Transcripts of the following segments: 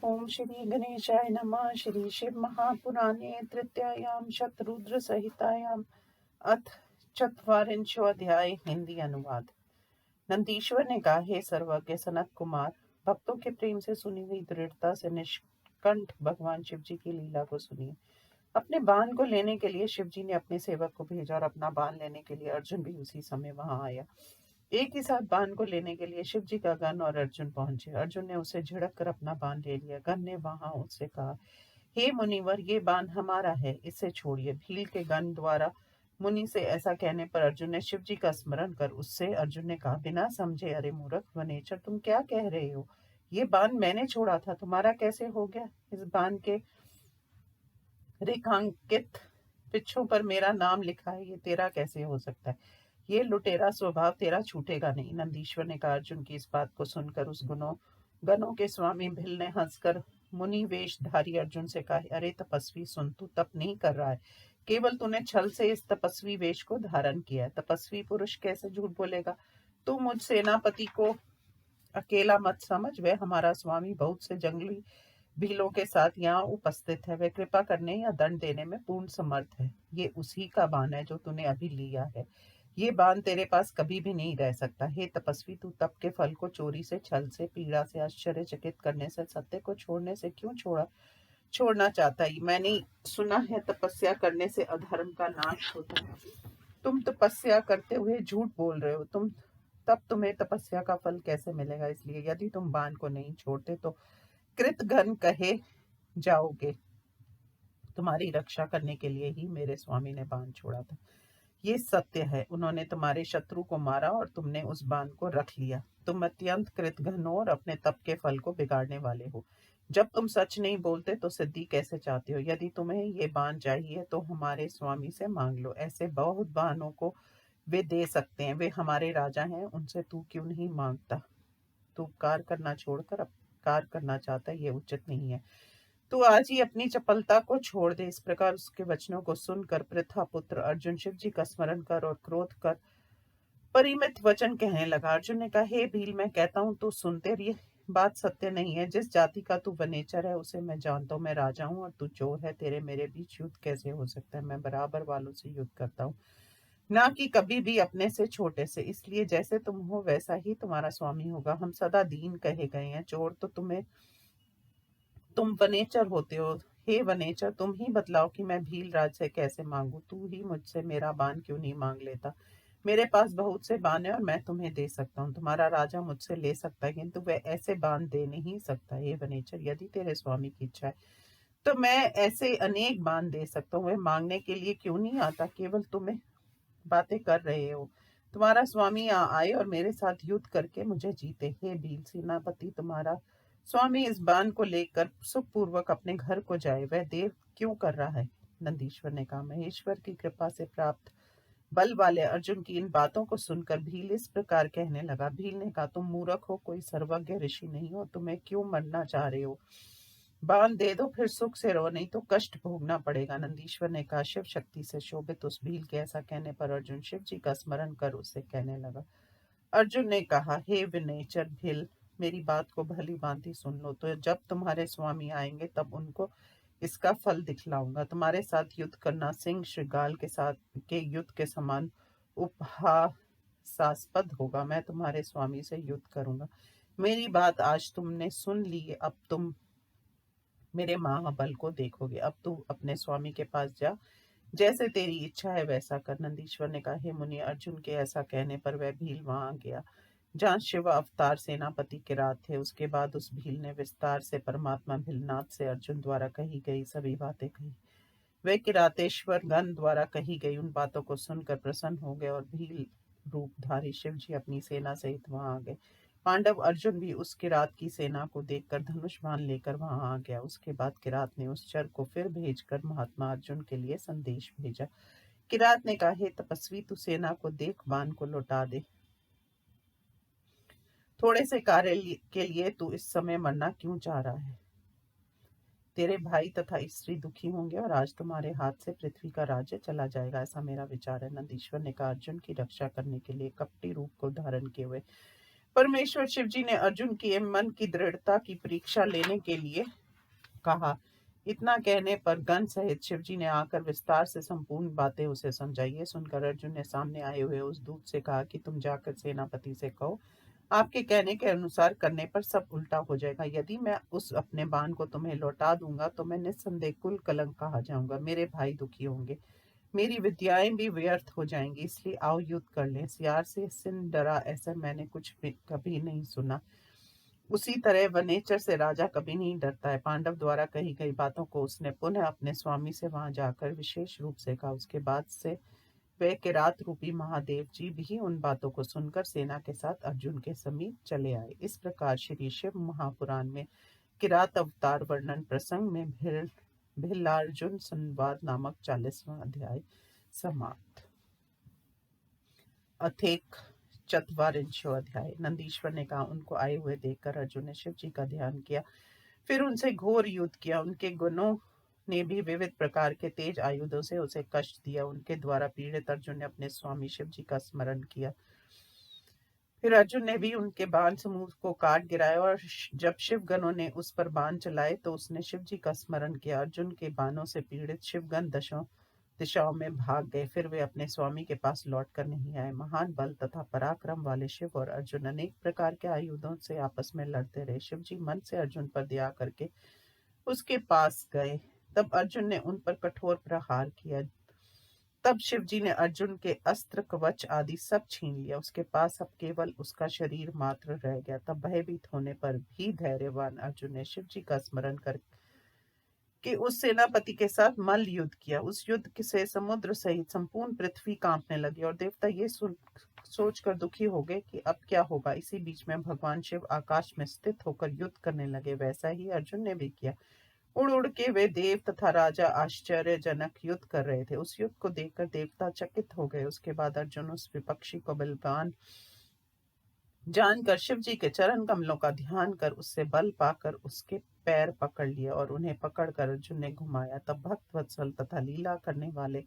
ओम श्री गणेशाय नमः। श्री शिव महापुराणे तृतीयायाम शतरुद्र संहितायाम अथ चत्वारिंशोऽध्याय। हिंदी अनुवाद। नंदीश्वर ने कहा, हे सर्वज्ञ सनत कुमार, भक्तों के प्रेम से सुनी हुई दृढ़ता से निष्कंठ भगवान शिव जी की लीला को सुनिए। अपने बाण को लेने के लिए शिव जी ने अपने सेवक को भेजा और अपना बाण लेने के लिए अर्जुन भी उसी समय वहां आया। एक ही साथ बाण को लेने के लिए शिव जी का गण और अर्जुन पहुंचे। अर्जुन ने उसे झिड़क कर अपना बाण ले लिया। गण ने वहां उससे कहा, हे मुनिवर, ये बाण हमारा है, इसे छोड़िए। भील के गण द्वारा मुनि से ऐसा कहने पर अर्जुन ने शिव जी का स्मरण कर उससे अर्जुन ने कहा, बिना समझे, अरे मूर्ख वनेचर, तुम क्या कह रहे हो? ये बाण मैंने छोड़ा था, तुम्हारा कैसे हो गया? इस बाण के रेखांकित पिच्छों पर मेरा नाम लिखा है, ये तेरा कैसे हो सकता है? ये लुटेरा स्वभाव तेरा छूटेगा नहीं। नंदीश्वर ने कहा। अर्जुन की इस बात को सुनकर उस गणों के स्वामी भिल ने हंसकर मुनि वेशधारी अर्जुन से कहा, अरे तपस्वी सुन, तू तप नहीं कर रहा है, केवल तूने छल से इस तपस्वी वेश को धारण किया है। तपस्वी पुरुष कैसे झूठ बोलेगा? तू मुझ सेनापति को अकेला मत समझ, वह हमारा स्वामी बहुत से जंगली भीलों के साथ यहाँ उपस्थित है। वह कृपा करने या दंड देने में पूर्ण समर्थ है। ये उसी का बाण है जो तूने अभी लिया है। ये बाण तेरे पास कभी भी नहीं रह सकता। हे तपस्वी, तू तप के फल को चोरी से, छल से, पीड़ा से, आश्चर्यचकित करने से, सत्य को छोड़ने से क्यों छोड़ना चाहता है? मैंने सुना है तपस्या करने से अधर्म का नाश होता है। तुम तपस्या करते हुए झूठ बोल रहे हो। तब तुम्हें तपस्या का फल कैसे मिलेगा? इसलिए यदि तुम बाण को नहीं छोड़ते तो कृतघ्न कहे जाओगे। तुम्हारी रक्षा करने के लिए ही मेरे स्वामी ने बाण छोड़ा था। ये सत्य है, उन्होंने तुम्हारे शत्रु को मारा और तुमने उस बाण को रख लिया। तुम अत्यंत कृतघ्न हो और अपने तप के फल को बिगाड़ने वाले हो। जब तुम सच नहीं बोलते तो सिद्धि कैसे चाहते हो? यदि तुम्हें ये बाण चाहिए तो हमारे स्वामी से मांग लो। ऐसे बहुत बाणों को वे दे सकते हैं, वे हमारे राजा हैं, उनसे तू क्यों नहीं मांगता? तू उपकार करना छोड़कर अपकार करना चाहता है, ये उचित नहीं है। तू आज ही अपनी चपलता को छोड़ दे। इस प्रकार उसके वचनों को सुनकर पृथा पुत्र अर्जुन शिव जी का स्मरण कर और क्रोध कर परिमित वचन कहने लगा। अर्जुन ने कहा, हे भील, मैं कहता हूँ तो सुनते रहिए। बात सत्य नहीं है। जिस जाति का तू वनेचर है उसे मैं जानता हूँ। मैं राजा हूँ और तू चोर है। तेरे मेरे बीच युद्ध कैसे हो सकता है? मैं बराबर वालों से युद्ध करता हूँ, ना कि कभी भी अपने से छोटे से। इसलिए जैसे तुम हो वैसा ही तुम्हारा स्वामी होगा। हम सदा दीन कहे गए हैं। चोर तो तुम वनेचर होते हो। हे वनेचर, तुम ही बतलाओ कि मैं भील राज से कैसे मांगू? तू ही मुझसे मेरा बाण क्यों नहीं मांग लेता? मेरे पास बहुत से बाण है और मैं तुम्हें दे सकता हूँ। तुम्हारा राजा मुझसे ले सकता है, किंतु वह ऐसे बाण दे नहीं सकता। हे वनेचर, यदि तेरे स्वामी की इच्छा है तो मैं ऐसे अनेक बाण दे सकता हूँ। वह मांगने के लिए क्यों नहीं आता? केवल तुम्हें बातें कर रहे हो। तुम्हारा स्वामी यहाँ आए और मेरे साथ युद्ध करके मुझे जीते। हे भील सेनापति, तुम्हारा स्वामी इस बाण को लेकर सुखपूर्वक अपने घर को जाए। वह देर क्यों कर रहा है? नंदीश्वर ने कहा। महेश्वर की कृपा से प्राप्त बल वाले अर्जुन की इन बातों को सुनकर भील इस प्रकार कहने लगा। भील ने कहा, तुम मूर्ख हो, कोई सर्वज्ञ ऋषि नहीं हो। तुम्हें क्यों मरना चाह रहे हो? बाण दे दो, फिर सुख से रहो, नहीं तो कष्ट भोगना पड़ेगा। नंदीश्वर ने कहा। शिव शक्ति से शोभित उस भील के ऐसा कहने पर अर्जुन शिव जी का स्मरण कर उससे कहने लगा। अर्जुन ने कहा, हे विनेचर भील, मेरी बात को भली भांति सुन लो। तो जब तुम्हारे स्वामी आएंगे तब उनको इसका फल दिखलाऊंगा। तुम्हारे साथ युद्ध करना सिंह श्रृगाल के साथ के युद्ध के समान उपहासास्पद होगा। मैं तुम्हारे स्वामी से युद्ध करूंगा। मेरी बात आज तुमने सुन ली, अब तुम मेरे महाबल को देखोगे। अब तू अपने स्वामी के पास जा, जैसे तेरी इच्छा है वैसा कर। नंदीश्वर ने कहा, हे मुनि, अर्जुन के ऐसा कहने पर वह भील वहां गया जहाँ शिव अवतार सेनापति किरात थे। उसके बाद उस भील ने विस्तार से परमात्मा भीलनाथ से अर्जुन द्वारा कही गई सभी बातें कही। वे किरातेश्वर गण द्वारा कही गई उन बातों को सुनकर प्रसन्न हो गए और भील रूपधारी शिव जी अपनी सेना सहित वहां आ गए। पांडव अर्जुन भी उस किरात की सेना को देखकर धनुष बाण लेकर वहां आ गया। उसके बाद किरात ने उस चर को फिर भेजकर महात्मा अर्जुन के लिए संदेश भेजा। किरात ने कहा, हे तपस्वी, तू सेना को देख, बाण को लौटा दे। थोड़े से कार्य के लिए तू इस समय मरना क्यों चाह रहा है? तेरे भाई तथा स्त्री दुखी होंगे और आज तुम्हारे हाथ से पृथ्वी का राज्य चला जाएगा, ऐसा मेरा विचार है। नंदीश्वर ने कहा। अर्जुन की रक्षा करने के लिए कपटी रूप को धारण किए हुए परमेश्वर शिव जी ने अर्जुन की मन की दृढ़ता की परीक्षा लेने के लिए कहा। इतना कहने पर गण सहित शिव जी ने आकर विस्तार से संपूर्ण बातें उसे समझाई। ये सुनकर अर्जुन ने सामने आए हुए उस दूत से कहा कि तुम जाकर सेनापति से कहो, आपके कहने के अनुसार करने पर सब उल्टा हो जाएगा। यदि मैं उस अपने बाण को तुम्हें लौटा दूंगा तो मैं निस्संदेह कुल कलंक कहा जाऊंगा, मेरे भाई दुखी होंगे, मेरी विद्याएं भी व्यर्थ हो जाएंगी। इसलिए आओ युद्ध कर लें। सियार से सिंह डरा ऐसा मैंने कुछ भी कभी नहीं सुना। उसी तरह वनेचर से राजा कभी नहीं डरता है। पांडव द्वारा कही गई बातों को उसने पुनः अपने स्वामी से वहां जाकर विशेष रूप से कहा। उसके बाद से वे किरात रूपी महादेव जी भी उन बातों को सुनकर सेना के साथ अर्जुन के समीप चले आए। इस प्रकार श्री शिव महापुराण में किरात अवतार वर्णन प्रसंग में भिल्लार्जुन संवाद नामक 40वां अध्याय समाप्त। अथेक चत्वारिंशो अध्याय। नंदीश्वर ने कहा, उनको आए हुए देखकर अर्जुन ने शिव जी का ध्यान किया, फिर उनसे घोर युद्ध किया। उनके गुणों ने भी विविध प्रकार के तेज आयुधों से उसे कष्ट दिया। उनके द्वारा पीड़ित अर्जुन ने अपने स्वामी शिव जी का स्मरण किया। फिर अर्जुन ने भी उनके बाण समूह को काट गिराया और जब शिव गणों ने उस पर बाण चलाए तो उसने शिव जी का स्मरण किया। अर्जुन के बाणों से पीड़ित शिवगण दिशाओं में भाग गए, फिर वे अपने स्वामी के पास लौट कर नहीं आए। महान बल तथा पराक्रम वाले शिव और अर्जुन अनेक प्रकार के आयुधों से आपस में लड़ते रहे। शिव जी मन से अर्जुन पर दया करके उसके पास गए। तब अर्जुन ने उन पर कठोर प्रहार किया। तब शिव जी ने अर्जुन के अस्त्र कवच आदि सब छीन लिया। उसके पास अब केवल उसका शरीर मात्र रह गया। तब भयभीत होने पर भी धैर्यवान अर्जुन ने शिव जी का स्मरण करके उस सेनापति के साथ मल्ल युद्ध किया। उस युद्ध से समुद्र सहित संपूर्ण पृथ्वी कांपने लगी और देवता ये सोचकर दुखी हो गए कि अब क्या होगा। इसी बीच में भगवान शिव आकाश में स्थित होकर युद्ध करने लगे। वैसा ही अर्जुन ने भी किया। उड़ उड़ के वे देव तथा राजा आश्चर्यजनक युद्ध कर रहे थे। उस युद्ध को देखकर देवता चकित हो गए। उसके बाद अर्जुन उस विपक्षी को बलवान जानकर शिव जी के चरण कमलों का ध्यान कर उससे बल पाकर उसके पैर पकड़ लिए और उन्हें पकड़कर अर्जुन ने घुमाया। तब भक्त वत्सल तथा लीला करने वाले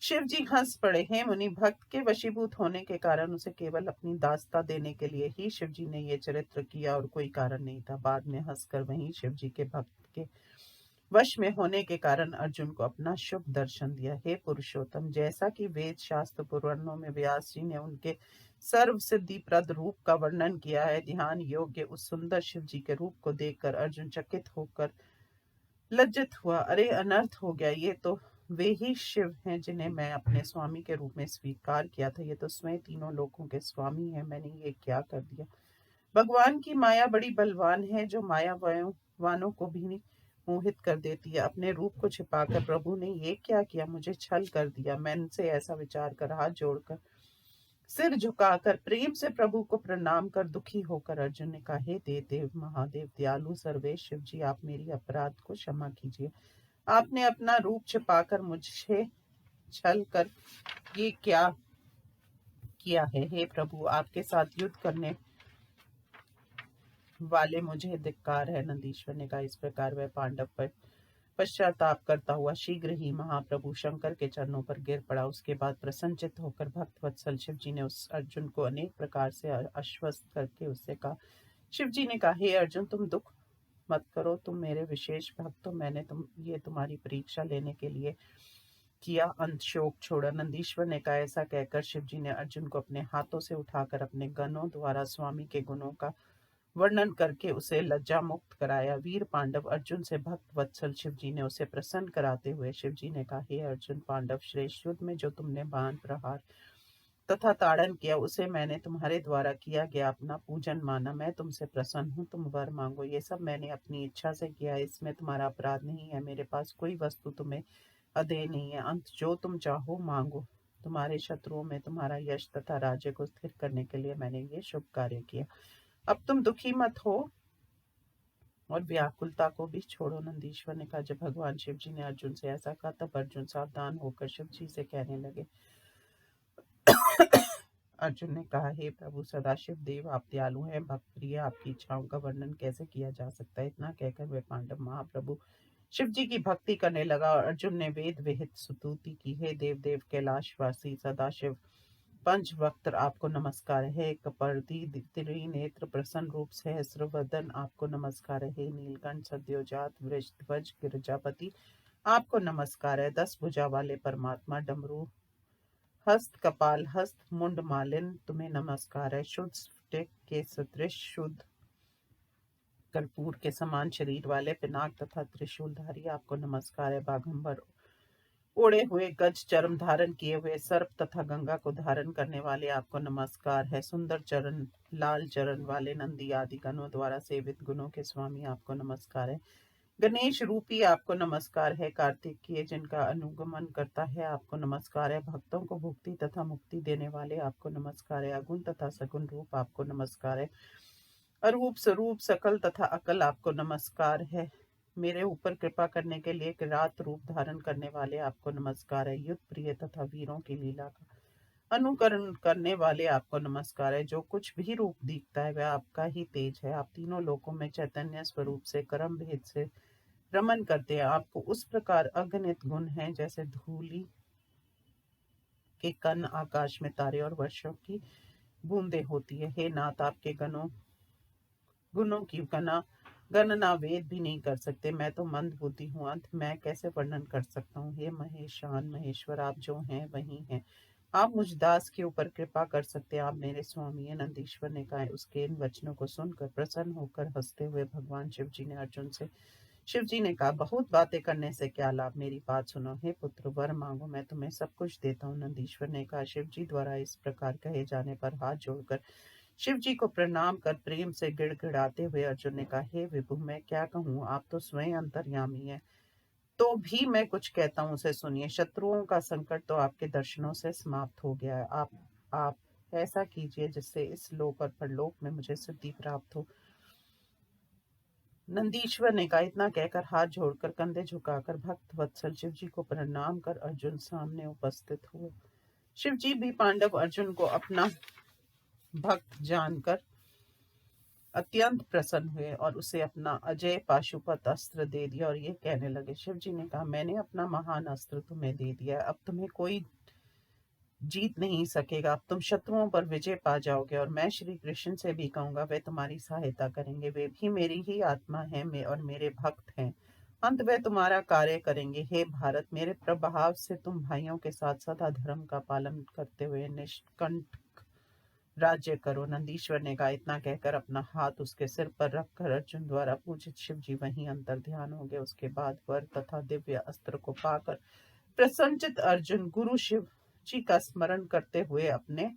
शिव जी हंस पड़े। हे मुनि, भक्त के वशीभूत होने के कारण उसे केवल अपनी दास्ता देने के लिए ही शिव जी ने ये चरित्र किया और कोई कारण नहीं था। बाद में हंसकर वहीं शिव जी के भक्त के वश में होने के कारण अर्जुन को अपना शुभ दर्शन दिया। हे पुरुषोत्तम, जैसा कि वेद शास्त्र पुराणों में व्यास जी ने उनके सर्व सिद्धि प्रद रूप का वर्णन किया है, ध्यान योग्य उस सुंदर शिव जी के रूप को देखकर अर्जुन चकित होकर लज्जित हुआ। अरे अनर्थ हो गया, ये तो वे ही शिव हैं जिन्हें मैं अपने स्वामी के रूप में स्वीकार किया था। ये तो स्वयं तीनों लोकों के स्वामी हैं, मैंने ये क्या कर दिया। भगवान की माया बड़ी बलवान है, जो माया वानों को भी मोहित कर देती है। अपने रूप को छिपाकर प्रभु ने ये क्या किया, मुझे छल कर दिया। मैंने से ऐसा विचार कर हाथ जोड़कर सिर झुकाकर प्रेम से प्रभु को प्रणाम कर दुखी होकर अर्जुन ने कहा, हे देव महादेव दयालु सर्वेश शिव जी, आप मेरी अपराध को क्षमा कीजिए। आपने अपना रूप छिपाकर मुझे छल कर ये क्या किया है। हे प्रभु, आपके साथ युद्ध करने वाले मुझे धिक्कार है। नंदीश्वर ने कहा। इस प्रकार वह पांडव पर पश्चाताप करता हुआ शीघ्र ही महाप्रभु शंकर के चरणों पर गिर पड़ा। उसके बाद प्रसन्नचित्त होकर भक्त वत्सल शिव जी ने उस अर्जुन को अनेक प्रकार से आश्वस्त करके उससे कहा। शिव जी ने कहा, हे अर्जुन, तुम दुख मत करो, तुम मेरे विशेष भक्त हो। मैंने तुम्हारी परीक्षा लेने के लिए किया। अंत शोक छोड़ा। नंदीश्वर ने कहा। ऐसा कहकर शिव जी ने अर्जुन को अपने हाथों से उठाकर अपने गणों द्वारा स्वामी के गुणों का वर्णन करके उसे लज्जा मुक्त कराया। वीर पांडव अर्जुन से भक्त वत्सल शिव जी ने उसे प्रसन्न कराते हुए शिव जी ने कहा, हे अर्जुन, पांडव श्रेष्ठ, युद्ध में जो तुमने बाण प्रहार तथा ताड़न किया उसे मैंने तुम्हारे द्वारा किया गया अपना पूजन माना। मैं तुमसे प्रसन्न हूँ, तुम वर मांगो। ये सब मैंने अपनी इच्छा से किया है, इसमें तुम्हारा अपराध नहीं है। मेरे पास कोई वस्तु तुम्हें अदेय नहीं है। अंत जो तुम चाहो मांगो। तुम्हारे शत्रुओं में तुम्हारा यश तथा राज्य को स्थिर करने के लिए मैंने ये शुभ कार्य किया। अब तुम दुखी मत हो और व्याकुलता को भी छोड़ो। नंदीश्वर ने कहा। जब भगवान शिव जी ने अर्जुन से ऐसा कहा तब अर्जुन सावधान होकर शिव जी से कहने लगे। अर्जुन ने कहा, हे प्रभु सदाशिव देव, आप दयालु हैं, भक्त प्रिय, आपकी इच्छाओं का वर्णन कैसे किया जा सकता है। इतना कहकर वे पांडव महाप्रभु शिव जी की भक्ति करने लगा और अर्जुन ने वेद विहित स्तुति की। हे देव कैलाशवासी सदाशिव, पंचवक्त्र आपको नमस्कार है। कपर्दी त्रिनेत्र प्रसन्न रूप सहस्रवदन आपको नमस्कार है। नीलकंठ सद्योजात वृषध्वज गिरजापति आपको नमस्कार है। 10 भुजा वाले परमात्मा डमरू हस्त कपाल हस्त मुंड मालिन तुम्हें नमस्कार है। शुद्ध स्फटिक के सदृश शुद्ध कर्पूर के समान शरीर वाले पिनाक तथा त्रिशूलधारी आपको नमस्कार है। बाघंबर ओढ़े हुए गज चर्म धारण किए हुए सर्प तथा गंगा को धारण करने वाले आपको नमस्कार है। सुंदर चरण लाल चरण वाले नंदी आदि गणों द्वारा सेवित गुणों के स्वामी आपको नमस्कार है। गणेश रूपी आपको नमस्कार है। कार्तिकीय जिनका अनुगमन करता है आपको नमस्कार है। भक्तों को भुक्ति तथा मुक्ति देने वाले आपको नमस्कार है। अगुण तथा सगुण रूप आपको नमस्कार है। अरूप स्वरूप सकल तथा अकल आपको नमस्कार है। मेरे ऊपर कृपा करने के लिए किरात रूप धारण करने वाले आपको नमस्कार है। युद्ध प्रिय तथा वीरों की लीला का अनुकरण करने वाले आपको नमस्कार है। जो कुछ भी रूप दिखता है वह आपका ही तेज है। आप तीनों लोकों में चैतन्य स्वरूप से कर्म भेद से रमन करते हैं। आपको उस प्रकार अगणित गुण हैं जैसे धूलि के कण आकाश में तारे और वर्षों की बूंदें होती है। हे नाथ, आपके गुणों की गणना वेद भी नहीं कर सकते। मैं तो मंद बुद्धि हूँ, अंत मैं कैसे वर्णन कर सकता हूँ। हे महेशान महेश्वर, आप जो हैं वही हैं। आप मुझ दास के ऊपर कृपा कर सकते हैं। आप मेरे स्वामी हैं। नंदीश्वर ने कहा। उसके इन वचनों को सुनकर प्रसन्न होकर हंसते हुए भगवान शिव जी ने अर्जुन से शिव जी ने कहा, बहुत बातें करने से क्या लाभ, मेरी बात सुनो। हे पुत्र, वर मांगो, मैं तुम्हें सब कुछ देता हूँ। नंदीश्वर ने कहा। शिव जी द्वारा इस प्रकार कहे जाने पर हाथ जोड़कर शिव जी को प्रणाम कर प्रेम से गिड़गिड़ाते हुए अर्जुन ने कहा, हे विभु, मैं क्या कहूँ, आप तो स्वयं अंतर्यामी है, तो भी मैं कुछ कहता हूँ, उसे सुनिए। शत्रुओं का संकट तो आपके दर्शनों से समाप्त हो गया है। आप ऐसा कीजिए जिससे इस लोक और परलोक में मुझे सिद्धि प्राप्त हो। नंदीश्वर ने कहा। इतना कहकर हाथ जोड़कर कंधे झुकाकर भक्त वत्सल शिव जी को प्रणाम कर अर्जुन सामने उपस्थित हुए। शिव जी भी पांडव अर्जुन को अपना भक्त जानकर अत्यंत प्रसन्न हुए और उसे अपना अजय पाशुपत अस्त्र दे दिया और ये कहने लगे। शिव जी ने कहा, मैंने अपना महान अस्त्र तुम्हें दे दिया, अब तुम्हें कोई जीत नहीं सकेगा। अब तुम शत्रुओं पर विजय पा जाओगे और मैं श्री कृष्ण से भी कहूंगा, वे तुम्हारी सहायता करेंगे। वे भी मेरी ही आत्मा है और मेरे भक्त हैं। अंत वे तुम्हारा कार्य करेंगे। हे भारत, मेरे प्रभाव से तुम भाइयों के साथ सदा धर्म का पालन करते हुए निष्कंटक राज्य करो। नंदीश्वर ने कहा। इतना कहकर अपना हाथ उसके सिर पर रखकर अर्जुन द्वारा पूजित शिव जी वहीं अंतर ध्यान हो गए। उसके बाद वर तथा दिव्य अस्त्र को पाकर प्रसन्नचित अर्जुन गुरु शिव जी का स्मरण करते हुए अपने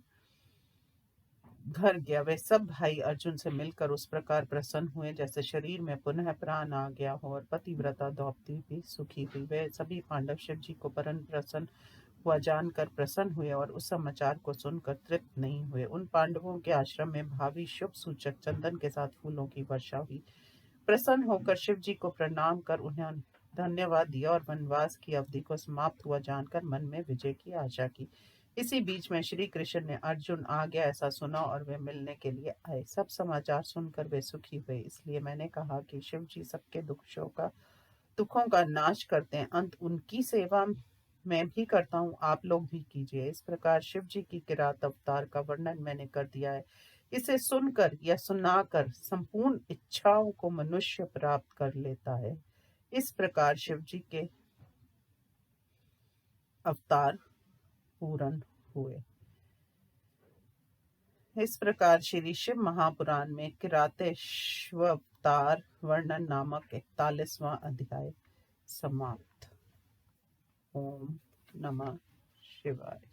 घर गया। वे सब भाई अर्जुन से मिलकर उस प्रकार प्रसन्न हुए जैसे शरीर में पुनः प्राण आ गया हो और पतिव्रता द्रौपदी भी सुखी हुई। वे सभी पांडव शिव जी को परम प्रसन्न हुआ जानकर प्रसन्न हुए और उस समाचार को सुनकर तृप्त नहीं हुए। उन पांडवों के आश्रम में भावी शुभ सूचक चंदन के साथ फूलों की वर्षा हुई। प्रसन्न होकर शिव जी को प्रणाम कर उन्हें धन्यवाद दिया और वनवास की अवधि को समाप्त हुआ जानकर मन में विजय की आशा की। इसी बीच में श्री कृष्ण ने अर्जुन आ गया ऐसा सुना और वे मिलने के लिए आए। सब समाचार सुनकर वे सुखी हुए। इसलिए मैंने कहा कि शिव जी सबके दुखों का नाश करते हैं। अंत उनकी सेवा मैं भी करता हूँ, आप लोग भी कीजिए। इस प्रकार शिव जी की किरात अवतार का वर्णन मैंने कर दिया है। इसे सुनकर या सुनाकर संपूर्ण इच्छाओं को मनुष्य प्राप्त कर लेता है। इस प्रकार शिव जी के अवतार पूर्ण हुए। इस प्रकार श्री शिव महापुराण में किरातेश्वतार वर्णन नामक 41वां अध्याय समाप्त। ओम नमः शिवाय।